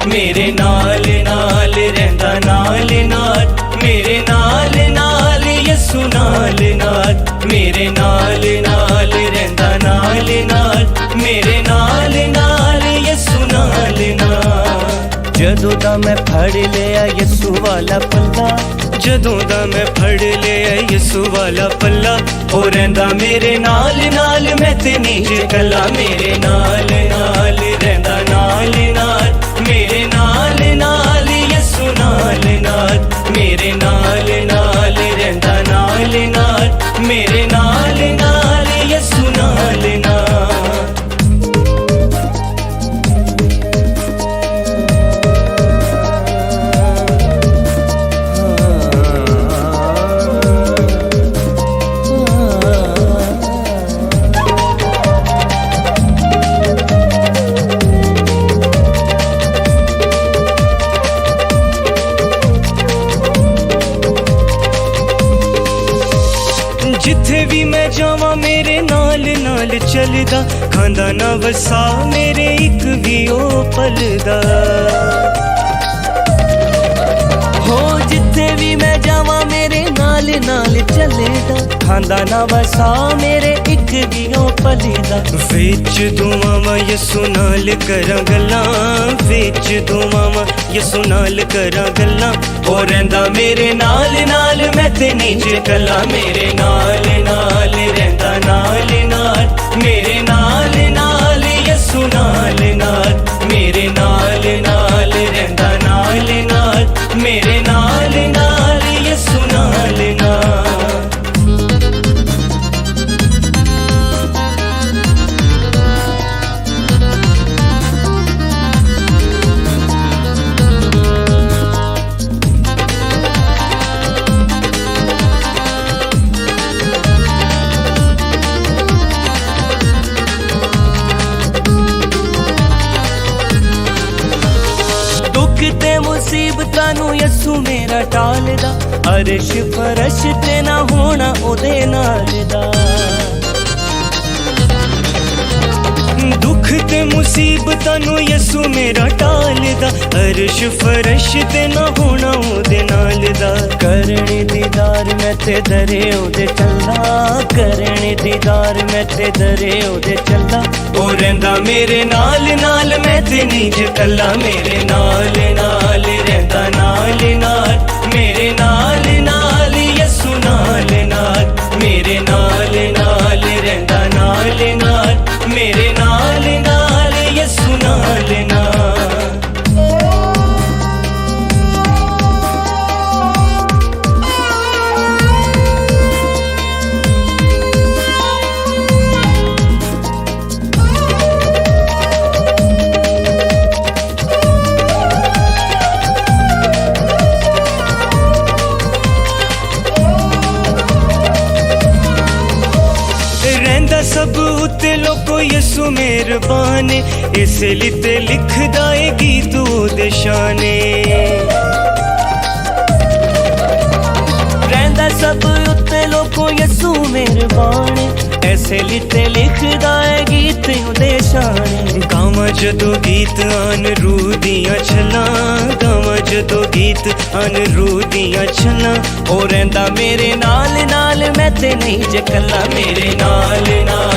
मेरे नाल नाल रहिंदा नाल नाल, मेरे नाल नाल यसु नाल नाल, मेरे नाल नाल रहिंदा नाल नाल, मेरे नाल नाल यसु नाल नाल। जदों दा मैं फड़ लिया यसु वाला पल्ला, जदों दा मैं फड़ लिया यसु वाला पल्ला, ओ रहिंदा मेरे नाल नाल, मैं ते नहीं जे कल्ला। मेरे नाल नाल रहिंदा नाल नाल, मेरे नाल नाल यसु नाल नाल, मेरे नाल नाल रहिंदा नाल नाल, मेरे नाल नाल यसु नाल नाल। जिथे भी मैं जावां मेरे नाल नाल चलदा, खांदा ना वसा मेरे इक भी ओ पलदा। हो जिथे भी मैं जावां मेरे नाल नाल चलदा, खांदा ना वसा मेरे इक भी ओ पलदा। विच दुआवां यसु नाल करां गल्लां, विच दुआवां यसु नाल करां गल्लां, ओ रहिंदा मेरे नाल नाल, मैं ते नहीं जे कल्ला। मेरे नाल नाल रहिंदा नाल नाल, मेरे नाल नाल यसु नाल नाल, मेरे नाल नाल रहिंदा नाल नाल, मेरे नाल नाल यसु नाल नाल। ते मुसीबतां नूं यसु मेरा टालदा, अरश फरश ते ना होना ओदे नाल दा। दुख ते मुसीबतां नूं यसु मेरा टालदा, अरश फरश ते ना होना ओदे नाल दा। करने दीदार मैं ते दरे ओदे चलदा, करने दीदार मैं ते दरे ओदे चलदा, ओ रहिंदा मेरे नाल नाल, मैं ते नहीं जे कल्ला। मेरे नाल नाल रहिंदा नाल नाल, मेरे नाल नाल यसु नाल नाल, मेरे नाल नाल रहिंदा नाल नाल, मेरे नाल नाल यसु नाल नाल। सब उत्ते लोको यसु मेहरबान, इसलिए ते लिखदा ए गीत ओदे शाने। रहिंदा सब उत्ते लोको यसु मेहरबान, इसलिए ते लिखदा ए गीत ओदे शाने। गावां जदों गीत आन रूह दियां छलां, गावां जदों गीत आन रूह दियां छलां, ओ रहिंदा मेरे नाल नाल, मैं ते नहीं जे कल्ला। मेरे नाल नाल